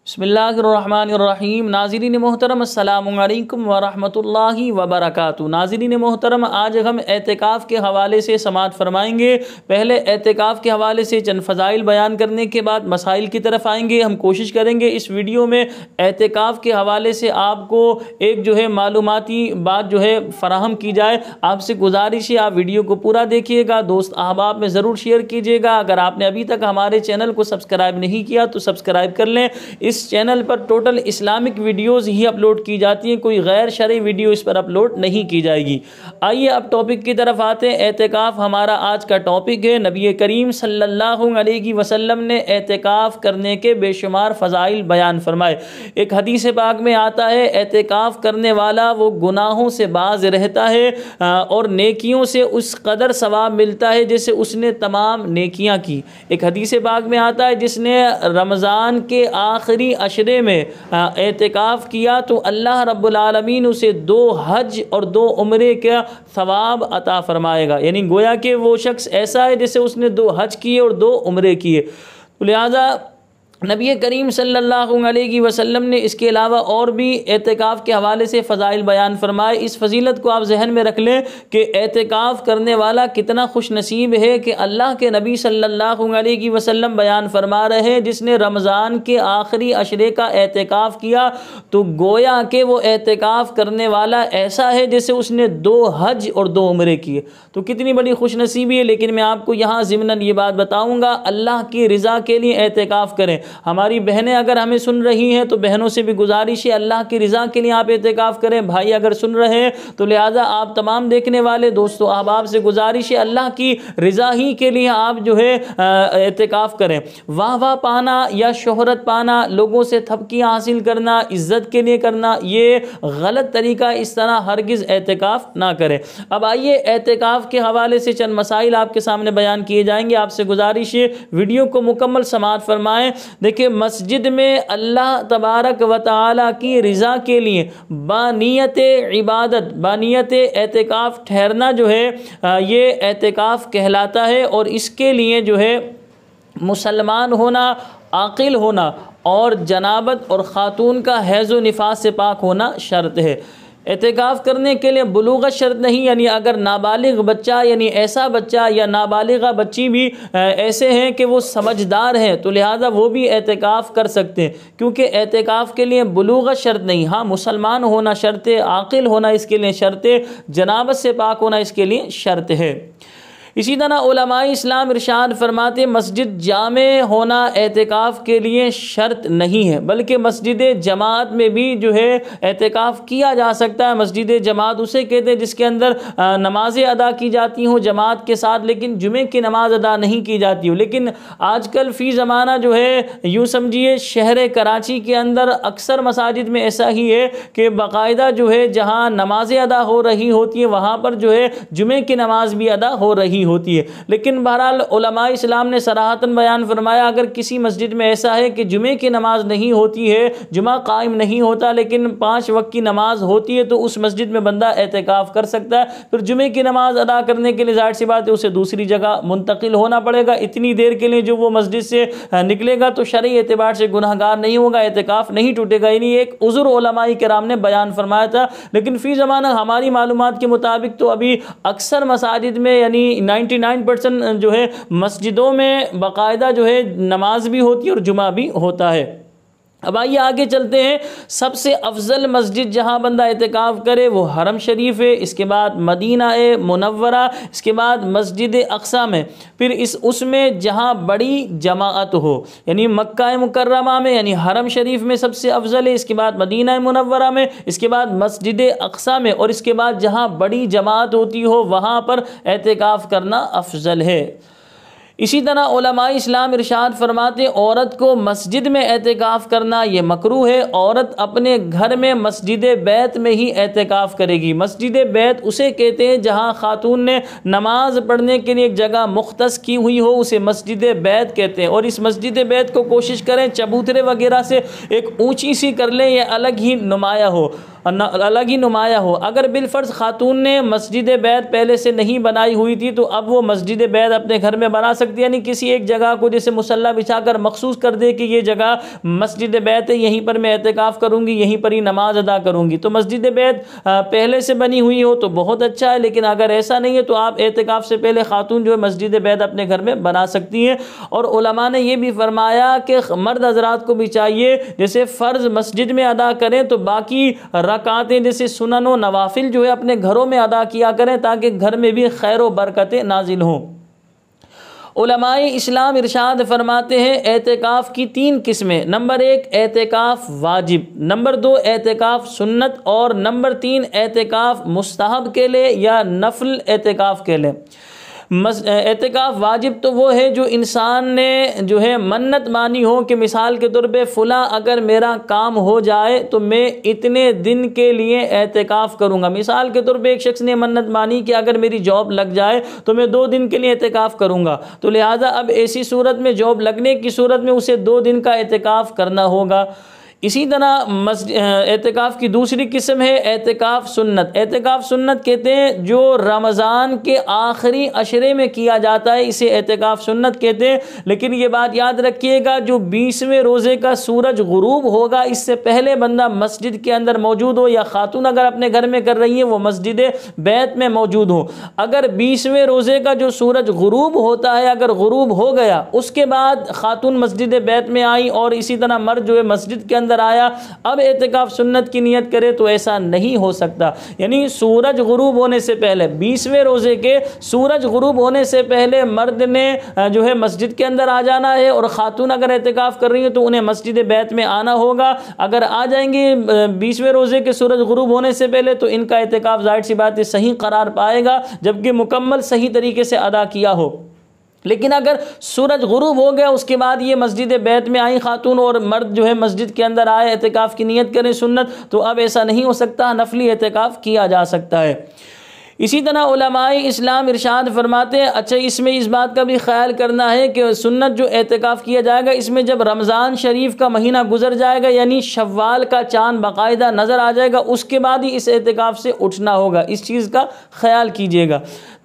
بسم اللہ الرحمن الرحیم۔ ناظرین محترم السلام علیکم ورحمۃ اللہ وبرکاتہ۔ ناظرین محترم، آج ہم اعتکاف کے حوالے سے سماعت فرمائیں گے۔ پہلے اعتکاف کے حوالے سے چند فضائل بیان کرنے کے بعد مسائل کی طرف آئیں گے۔ ہم کوشش کریں گے اس ویڈیو میں اعتکاف کے حوالے سے آپ کو ایک معلوماتی بات فراہم کی جائے۔ آپ سے گزارش ہے آپ ویڈیو کو پورا دیکھیے گا، دوست احباب میں ضرور شیئر کیجیے گا۔ اگر آپ نے ابھی تک ہمارے چینل کو سبسکرائب نہیں کیا تو سبسکرائب کر لیں۔ اس چینل پر ٹوٹل اسلامک ویڈیوز ہی اپلوڈ کی جاتی ہیں، کوئی غیر شرعی ویڈیو اس پر اپلوڈ نہیں کی جائے گی۔ آئیے اب ٹاپک کی طرف آتے ہیں۔ اعتکاف ہمارا آج کا ٹاپک ہے۔ نبی کریم صلی اللہ علیہ وسلم نے اعتکاف کرنے کے بے شمار فضائل بیان فرمائے۔ ایک حدیث پاک میں آتا ہے، اعتکاف کرنے والا وہ گناہوں سے باز رہتا ہے اور نیکیوں سے اس قدر ثواب ملتا ہے جیسے اس نے تمام نیکیاں کی۔ ایک حدیث پاک میں آتا ہے، جس نے رمضان کے آخری عشرے میں اعتکاف کیا تو اللہ رب العالمین اسے 2 حج اور 2 عمرے کا ثواب عطا فرمائے گا۔ یعنی گویا کہ وہ شخص ایسا ہے جیسے اس نے 2 حج کیے اور 2 عمرے کیے۔ لہذا نبی کریم صلی اللہ علیہ وسلم نے اس کے علاوہ اور بھی اعتکاف کے حوالے سے فضائل بیان فرمائے۔ اس فضیلت کو آپ ذہن میں رکھ لیں کہ اعتکاف کرنے والا کتنا خوش نصیب ہے کہ اللہ کے نبی صلی اللہ علیہ وسلم بیان فرما رہے ہیں، جس نے رمضان کے آخری عشرے کا اعتکاف کیا تو گویا کہ وہ اعتکاف کرنے والا ایسا ہے جیسے اس نے 2 حج اور 2 عمرے کیے۔ تو کتنی بڑی خوش نصیبی ہے۔ لیکن میں آپ کو یہاں ضمناً یہ بات بتاؤں گا، اللہ کی رضا کے لیے اعتکاف کریں۔ ہماری بہنیں اگر ہمیں سن رہی ہیں تو بہنوں سے بھی گزارش ہے، اللہ کی رضا کے لیے آپ اعتکاف کریں۔ بھائی اگر سن رہے ہیں تو لہٰذا آپ تمام دیکھنے والے دوستوں احباب سے گزارش ہے، اللہ کی رضا ہی کے لیے آپ اعتکاف کریں۔ واہ پانا یا شہرت پانا، لوگوں سے تھپکیاں حاصل کرنا، عزت کے لیے کرنا، یہ غلط طریقہ، اس طرح ہرگز اعتکاف نہ کریں۔ اب آئیے اعتکاف کے حوالے سے چند مسائل آپ کے سامنے بیان کیے جائیں گے۔ آپ سے گزارش ہے ویڈیو کو مکمل سماعت فرمائیں۔ دیکھیں، مسجد میں اللہ تبارک و تعالی کی رضا کے لیے بانیت عبادت، بانیت اعتکاف ٹھہرنا یہ اعتکاف کہلاتا ہے، اور اس کے لیے مسلمان ہونا، عاقل ہونا اور جنابت اور خاتون کا حیض و نفاس سے پاک ہونا شرط ہے۔ اعتکاف کرنے کے لیے بلوغت شرط نہیں، یعنی اگر نابالغ بچہ، یعنی ایسا بچہ یا نابالغہ بچی بھی ایسے ہیں کہ وہ سمجھدار ہیں تو لہٰذا وہ بھی اعتکاف کر سکتے ہیں، کیونکہ اعتکاف کے لیے بلوغت شرط نہیں۔ ہاں، مسلمان ہونا شرط ہے، عاقل ہونا اس کے لیے شرط ہے، جنابت سے پاک ہونا اس کے لیے شرط ہے۔ اسی طرح علماء اسلام ارشاد فرماتے، مسجد جامع ہونا اعتکاف کے لیے شرط نہیں ہے، بلکہ مسجد جماعت میں بھی اعتکاف کیا جا سکتا ہے۔ مسجد جماعت اسے کہتے ہیں جس کے اندر نمازیں ادا کی جاتی ہوں جماعت کے ساتھ، لیکن جمعے کی نماز ادا نہیں کی جاتی ہو۔ لیکن آج کل فی زمانہ یوں سمجھیے شہر کراچی کے اندر اکثر مساجد میں ایسا ہی ہے کہ باقاعدہ جہاں نمازیں ادا ہو رہی ہوتی ہیں وہاں پر جمعے کی نماز بھی ادا ہو رہی ہوتی ہے۔ لیکن بہرحال علماء اسلام نے صراحتاً بیان فرمایا، اگر کسی مسجد میں ایسا ہے کہ جمعے کی نماز نہیں ہوتی ہے، جمعہ قائم نہیں ہوتا، لیکن 5 وقت کی نماز ہوتی ہے تو اس مسجد میں بندہ اعتکاف کر سکتا ہے۔ پھر جمعے کی نماز ادا کرنے کے لیے ظاہر سی بات ہے اسے دوسری جگہ منتقل ہونا پڑے گا۔ اتنی دیر کے لیے وہ مسجد سے نکلے گا تو شرعی اعتبار سے گناہگار نہیں ہوگا، اعتکاف نہیں ٹوٹے گا۔ یعنی ایک عذر علماء کرام نے بیان فرمایا تھا۔ لیکن فی زمانہ ہماری معلومات کے مطابق تو ابھی اکثر مساجد میں، یعنی 99% مسجدوں میں باقاعدہ نماز بھی ہوتی ہے اور جمعہ بھی ہوتا ہے۔ اب آئیے آگے چلتے ہیں۔ سب سے افضل مسجد جہاں بندہ اعتکاف کرے وہ حرم شریف ہے، اس کے بعد مدینہ منورہ، اس کے بعد مسجد اقصی میں، پھر اس میں جہاں بڑی جماعت ہو، یعنی مکہ مکرمہ میں، یعنی حرم شریف میں سب سے افضل ہے، اس کے بعد مدینہ منورہ میں، اس کے بعد مسجد اقصی میں، اور اس کے بعد جہاں بڑی جماعت ہوتی ہو وہاں پر اعتکاف کرنا افضل ہے۔ اسی طرح علماء اسلام ارشاد فرماتے، عورت کو مسجد میں اعتکاف کرنا یہ مکروہ ہے۔ عورت اپنے گھر میں مسجد بیت میں ہی اعتکاف کرے گی۔ مسجد بیت اسے کہتے ہیں جہاں خاتون نے نماز پڑھنے کے لیے ایک جگہ مختص کی ہوئی ہو، اسے مسجد بیت کہتے ہیں۔ اور اس مسجد بیت کو کوشش کریں چبوترے وغیرہ سے ایک اونچی سی کر لیں، یہ الگ ہی نمایاں ہو۔ الگ ہی نمایاں ہو۔ اگر بالفرض خاتون نے مسجد بیت پہلے سے نہیں بنائی ہوئی تھی تو اب وہ مسجد بیت اپنے گھر میں بنا سکتی ہے، یعنی کسی ایک جگہ کو جیسے مصلی بچھا کر مخصوص کر دے کہ یہ جگہ مسجد بیت ہے، یہیں پر میں اعتکاف کروں گی، یہیں پر ہی نماز ادا کروں گی۔ تو مسجد بیت پہلے سے بنی ہوئی ہو تو بہت اچھا ہے، لیکن اگر ایسا نہیں ہے تو آپ اعتکاف سے پہلے خاتون جو ہے مسجد بیت اپنے گھر میں بنا سکتی ہیں۔ اور علماء نے یہ بھی فرمایا کہ مرد حضرات کو بھی چاہیے جیسے فرض مسجد میں ادا کریں تو باقی رکعتیں جیسے سنن و نوافل جو ہے اپنے گھروں میں ادا کیا کریں تاکہ گھر میں بھی خیر و برکتیں نازل ہوں۔ علماء اسلام ارشاد فرماتے ہیں اعتکاف کی 3 قسمیں، نمبر 1 اعتکاف واجب، نمبر 2 اعتکاف سنت، اور نمبر 3 اعتکاف مستحب کے لئے یا نفل اعتکاف کے لئے۔ اعتکاف واجب تو وہ ہے جو انسان نے جو ہے منت مانی ہو کہ مثال کے طور پہ فلاں اگر میرا کام ہو جائے تو میں اتنے دن کے لیے اعتکاف کروں گا۔ مثال کے طور پہ ایک شخص نے منت مانی کہ اگر میری جاب لگ جائے تو میں 2 دن کے لیے اعتکاف کروں گا، تو لہٰذا اب ایسی صورت میں جاب لگنے کی صورت میں اسے 2 دن کا اعتکاف کرنا ہوگا۔ اسی طرح اعتکاف کی دوسری قسم ہے اعتکاف سنت۔ اعتکاف سنت کہتے ہیں جو رمضان کے آخری عشرے میں کیا جاتا ہے، اسے اعتکاف سنت کہتے ہیں۔ لیکن یہ بات یاد رکھیے گا جو 20ویں روزے کا سورج غروب ہوگا اس سے پہلے بندہ مسجد کے اندر موجود ہو، یا خاتون اگر اپنے گھر میں کر رہی ہیں وہ مسجد بیت میں موجود ہو۔ اگر 20ویں روزے کا جو سورج غروب ہوتا ہے اگر غروب ہو گیا، اس کے بعد خاتون مسجد بیت میں آئی اور اسی طرح مرد جو ہے مسجد کے اندر آیا، اب اعتکاف سنت کی نیت کرے تو ایسا نہیں ہو سکتا۔ یعنی سورج غروب ہونے سے پہلے 20ویں روزے کے سورج غروب ہونے سے پہلے مرد نے جو ہے مسجد کے اندر آ جانا ہے، اور خاتون اگر اعتکاف کر رہی ہیں تو انہیں مسجد بیت میں آنا ہوگا۔ اگر آ جائیں گے 20ویں روزے کے سورج غروب ہونے سے پہلے تو ان کا اعتکاف ظاہر سی بات ہے صحیح قرار پائے گا، جبکہ مکمل صحیح طریقے سے ادا کیا ہو۔ لیکن اگر سورج غروب ہو گیا اس کے بعد یہ مسجد بیت میں آئی خاتون اور مرد جو ہے مسجد کے اندر آئے اعتکاف کی نیت کریں سنت، تو اب ایسا نہیں ہو سکتا، نفلی اعتکاف کیا جا سکتا ہے۔ اسی طرح علماء اسلام ارشاد فرماتے ہیں اچھا اس میں اس بات کا بھی خیال کرنا ہے کہ سنت جو اعتکاف کیا جائے گا اس میں جب رمضان شریف کا مہینہ گزر جائے گا، یعنی شوال کا چاند باقاعدہ نظر آ جائے گا، اس کے بعد ہی اس اعتکاف سے اٹھنا ہوگا، اس چیز کا خیال کیجیے گا۔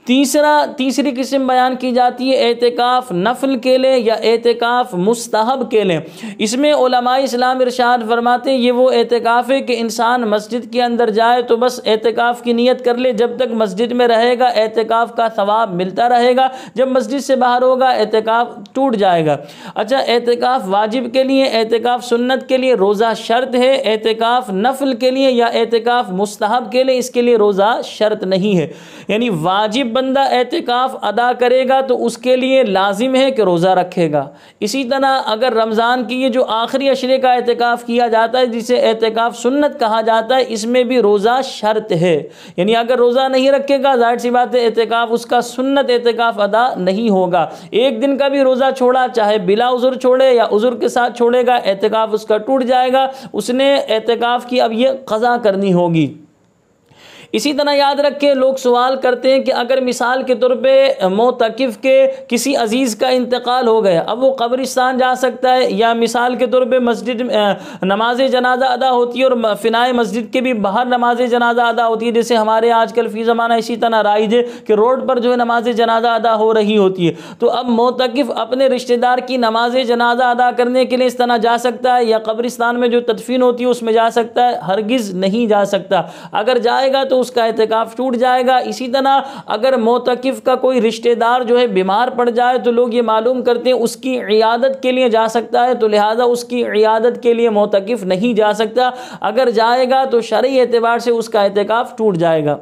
تیسری قسم بیان کی جاتی ہے اعتکاف نفل کے لئے یا اعتکاف مستحب کے لئے۔ اس میں علماء اسلام ارشاد فرماتے ہیں یہ وہ اعتکاف ہے کہ انسان مسجد کے اندر جائے تو بس اعتکاف کی نیت کر لے، جب تک مسجد میں رہے گا اعتکاف کا ثواب ملتا رہے گا، جب مسجد سے باہر ہوگا اعتکاف ٹوٹ جائے گا۔ اچھا اعتکاف واجب کے لیے، اعتکاف سنت کے لیے روزہ شرط ہے، اعتکاف نفل کے لیے یا اعتکاف مستحب کے لیے اس کے لیے روزہ شرط نہیں ہے۔ یعنی واجب بندہ اعتکاف ادا کرے گا تو اس کے لیے لازم ہے کہ روزہ رکھے گا۔ اسی طرح اگر رمضان کی یہ جو آخری عشرے کا اعتکاف کیا جاتا ہے جسے اعتکاف سنت کہا جاتا ہے، اس میں بھی روزہ شرط ہے، یعنی اگر روزہ نہیں رکھے گا ظاہر سی بات ہے اعتکاف اس کا سنت اعتکاف ادا نہیں ہوگا۔ 1 دن کا بھی روزہ چھوڑا چاہے بلا عذر چھوڑے یا عذر کے ساتھ چھوڑے گا اعتکاف اس کا ٹوٹ جائے گا، اس نے اعتکاف کی اب یہ قضا کرنی ہوگی۔ اسی طرح یاد رکھیں لوگ سوال کرتے ہیں کہ اگر مثال کے طور پہ معتکف کے کسی عزیز کا انتقال ہو گیا، اب وہ قبرستان جا سکتا ہے، یا مثال کے طور پہ مسجد نماز جنازہ ادا ہوتی ہے اور فنائے مسجد کے بھی باہر نماز جنازہ ادا ہوتی ہے، جیسے ہمارے آج کل فی زمانہ اسی طرح رائج ہے کہ روڈ پر جو ہے نماز جنازہ ادا ہو رہی ہوتی ہے، تو اب معتکف اپنے رشتہ دار کی نماز جنازہ ادا کرنے کے لیے اس طرح جا سکتا ہے، یا قبرستان میں جو تدفین ہوتی ہے اس میں جا سکتا ہے؟ ہرگز نہیں جا سکتا۔ اگر جائے گا تو اس کا اعتکاف ٹوٹ جائے گا۔ اسی طرح اگر معتکف کا کوئی رشتہ دار جو ہے بیمار پڑ جائے تو لوگ یہ معلوم کرتے ہیں اس کی عیادت کے لیے جا سکتا ہے، تو لہٰذا اس کی عیادت کے لیے معتکف نہیں جا سکتا، اگر جائے گا تو شرعی اعتبار سے اس کا اعتکاف ٹوٹ جائے گا۔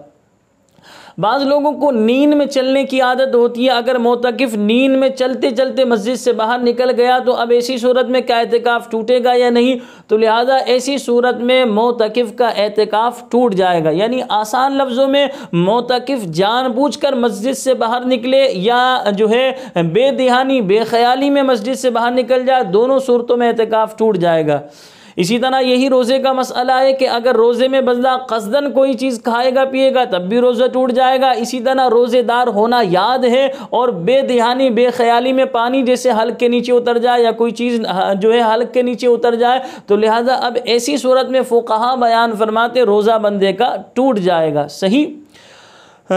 بعض لوگوں کو نیند میں چلنے کی عادت ہوتی ہے، اگر معتکف نیند میں چلتے چلتے مسجد سے باہر نکل گیا تو اب ایسی صورت میں کیا اعتکاف ٹوٹے گا یا نہیں؟ تو لہٰذا ایسی صورت میں معتکف کا اعتکاف ٹوٹ جائے گا۔ یعنی آسان لفظوں میں معتکف جان بوجھ کر مسجد سے باہر نکلے یا جو ہے بے دہانی بے خیالی میں مسجد سے باہر نکل جائے، دونوں صورتوں میں اعتکاف ٹوٹ جائے گا۔ اسی طرح یہی روزے کا مسئلہ ہے کہ اگر روزے میں بندہ قصدن کوئی چیز کھائے گا پیے گا تب بھی روزہ ٹوٹ جائے گا. اسی طرح روزے دار ہونا یاد ہے اور بے دھیانی بے خیالی میں پانی جیسے حلق کے نیچے اتر جائے یا کوئی چیز جو ہے حلق کے نیچے اتر جائے تو لہٰذا اب ایسی صورت میں فقہا بیان فرماتے روزہ بندے کا ٹوٹ جائے گا. صحیح.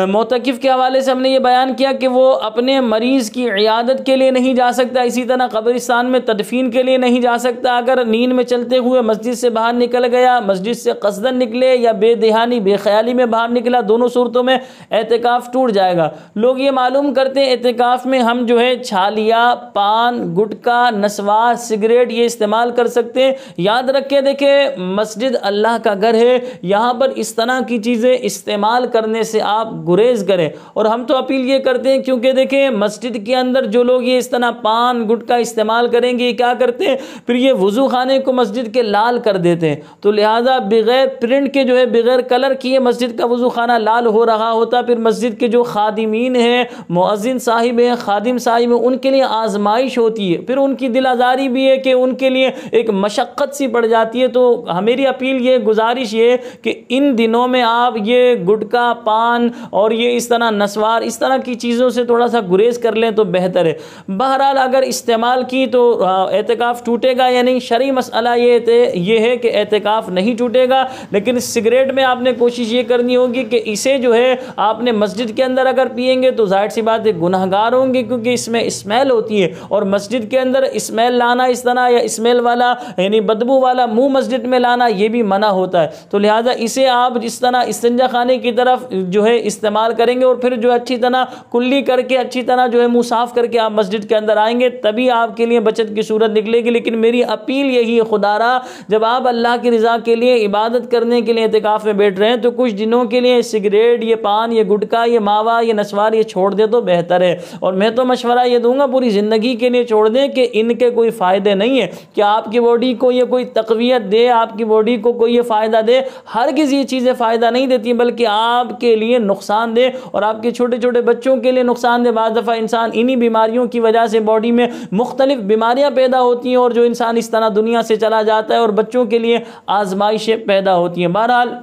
معتکف کے حوالے سے ہم نے یہ بیان کیا کہ وہ اپنے مریض کی عیادت کے لیے نہیں جا سکتا. اسی طرح قبرستان میں تدفین کے لیے نہیں جا سکتا. اگر نیند میں چلتے ہوئے مسجد سے باہر نکل گیا, مسجد سے قصدن نکلے یا بے دہانی بے خیالی میں باہر نکلا, دونوں صورتوں میں اعتکاف ٹوٹ جائے گا. لوگ یہ معلوم کرتے ہیں اعتکاف میں ہم جو ہے چھالیا, پان, گٹکا, نسوار, سگریٹ یہ استعمال کر سکتے ہیں. یاد رکھے دیکھیں مسجد اللہ کا گھر ہے, یہاں پر اس طرح کی چیزیں استعمال کرنے سے آپ گریز کریں. اور ہم تو اپیل یہ کرتے ہیں کیونکہ دیکھیں مسجد کے اندر جو لوگ یہ اس طرح پان گٹکا استعمال کریں گے یہ کیا کرتے ہیں, پھر یہ وضو خانے کو مسجد کے لال کر دیتے ہیں. تو لہٰذا بغیر پرنٹ کے جو ہے بغیر کلر کیے مسجد کا وضو خانہ لال ہو رہا ہوتا. پھر مسجد کے جو خادمین ہیں, مؤذن صاحب ہیں, خادم صاحب ہیں, ان کے لیے آزمائش ہوتی ہے. پھر ان کی دل آزاری بھی ہے کہ ان کے لیے ایک مشقت سی پڑ جاتی ہے. تو ہماری اپیل یہ گزارش یہ کہ ان دنوں میں آپ یہ گٹکا پان اور یہ اس طرح نسوار اس طرح کی چیزوں سے تھوڑا سا گریز کر لیں تو بہتر ہے. بہرحال اگر استعمال کی تو اعتکاف ٹوٹے گا یا نہیں, شرعی مسئلہ یہ ہے کہ اعتکاف نہیں ٹوٹے گا. لیکن سگریٹ میں آپ نے کوشش یہ کرنی ہوگی کہ اسے جو ہے آپ نے مسجد کے اندر اگر پئیں گے تو ظاہر سی بات ہے گناہ گار ہوں گے کیونکہ اس میں اسمیل ہوتی ہے, اور مسجد کے اندر اسمیل لانا اس طرح یا اسمیل والا یعنی بدبو والا منہ مسجد میں لانا یہ بھی منع ہوتا ہے. تو لہٰذا اسے آپ اس طرح استنجا خانے کی طرف جو ہے استعمال کریں گے اور پھر جو اچھی طرح کلی کر کے اچھی طرح جو ہے منہ صاف کر کے آپ مسجد کے اندر آئیں گے تبھی آپ کے لیے بچت کی صورت نکلے گی. لیکن میری اپیل یہی ہے خدا را جب آپ اللہ کی رضا کے لیے عبادت کرنے کے لیے اعتکاف میں بیٹھ رہے ہیں تو کچھ دنوں کے لیے سگریٹ یہ پان یہ گٹکا یہ ماوا یہ نسوار یہ چھوڑ دے تو بہتر ہے. اور میں تو مشورہ یہ دوں گا پوری زندگی کے لیے چھوڑ دیں کہ ان کے کوئی فائدے نہیں ہے کہ آپ کی باڈی کو یہ کوئی تقویت دے, آپ کی باڈی کو کوئی یہ فائدہ دے. ہرگز یہ چیزیں فائدہ نہیں دیتی بلکہ آپ کے لیے نقصان دے اور آپ کے چھوٹے چھوٹے بچوں کے لیے نقصان دے. بعض دفعہ انسان انہی بیماریوں کی وجہ سے باڈی میں مختلف بیماریاں پیدا ہوتی ہیں اور جو انسان اس طرح دنیا سے چلا جاتا ہے اور بچوں کے لیے آزمائشیں پیدا ہوتی ہیں. بہرحال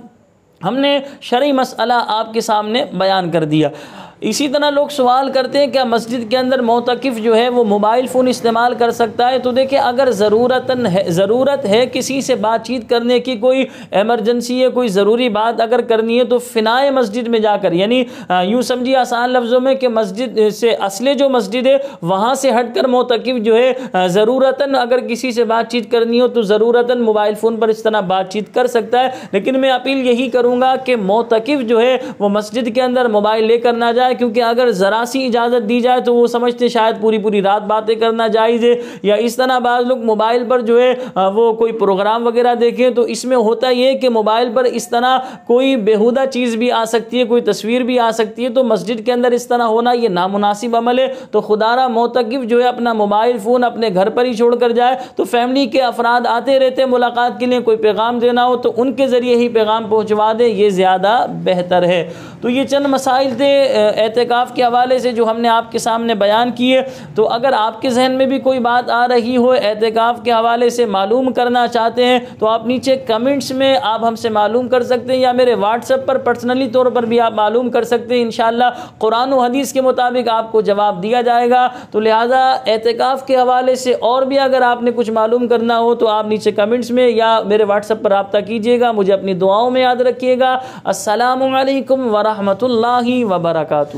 ہم نے شرعی مسئلہ آپ کے سامنے بیان کر دیا. اسی طرح لوگ سوال کرتے ہیں کہ مسجد کے اندر معتکف جو ہے وہ موبائل فون استعمال کر سکتا ہے. تو دیکھیں اگر ضرورت ہے کسی سے بات چیت کرنے کی, کوئی ایمرجنسی ہے, کوئی ضروری بات اگر کرنی ہے تو فنائے مسجد میں جا کر, یعنی یوں سمجھیے آسان لفظوں میں کہ مسجد سے اصل جو مسجد ہے وہاں سے ہٹ کر معتکف جو ہے ضرورتاً اگر کسی سے بات چیت کرنی ہو تو ضرورتاً موبائل فون پر اس طرح بات چیت کر سکتا ہے. لیکن میں اپیل یہی کروں گا کہ معتکف جو ہے وہ مسجد کے اندر موبائل لے کر نہ جائے, کیونکہ اگر ذرا سی اجازت دی جائے تو وہ سمجھتے شاید پوری رات باتیں کرنا جائز ہے. یا اس طرح بعض لوگ موبائل پر جو ہے وہ کوئی پروگرام وغیرہ دیکھیں تو اس میں ہوتا یہ کہ موبائل پر اس طرح کوئی بیہودہ چیز بھی آ سکتی ہے, کوئی تصویر بھی آ سکتی ہے. تو مسجد کے اندر اس طرح ہونا یہ نامناسب عمل ہے. تو خدا را معتکف جو ہے اپنا موبائل فون اپنے گھر پر ہی چھوڑ کر جائے. تو فیملی کے افراد آتے رہتے ملاقات کے لیے, کوئی پیغام دینا ہو تو ان کے ذریعے ہی پیغام پہنچوا دے, یہ زیادہ بہتر ہے. تو یہ چند مسائل تھے اعتکاف کے حوالے سے جو ہم نے آپ کے سامنے بیان کیے. تو اگر آپ کے ذہن میں بھی کوئی بات آ رہی ہو اعتکاف کے حوالے سے معلوم کرنا چاہتے ہیں تو آپ نیچے کمنٹس میں آپ ہم سے معلوم کر سکتے ہیں, یا میرے واٹس ایپ پر پرسنلی طور پر بھی آپ معلوم کر سکتے ہیں. انشاءاللہ قرآن و حدیث کے مطابق آپ کو جواب دیا جائے گا. تو لہٰذا اعتکاف کے حوالے سے اور بھی اگر آپ نے کچھ معلوم کرنا ہو تو آپ نیچے کمنٹس میں یا میرے واٹس ایپ پر رابطہ کیجیے گا. مجھے اپنی دعاؤں میں یاد رکھیے گا. السلام علیکم ورحمۃ اللہ وبرکاتہ.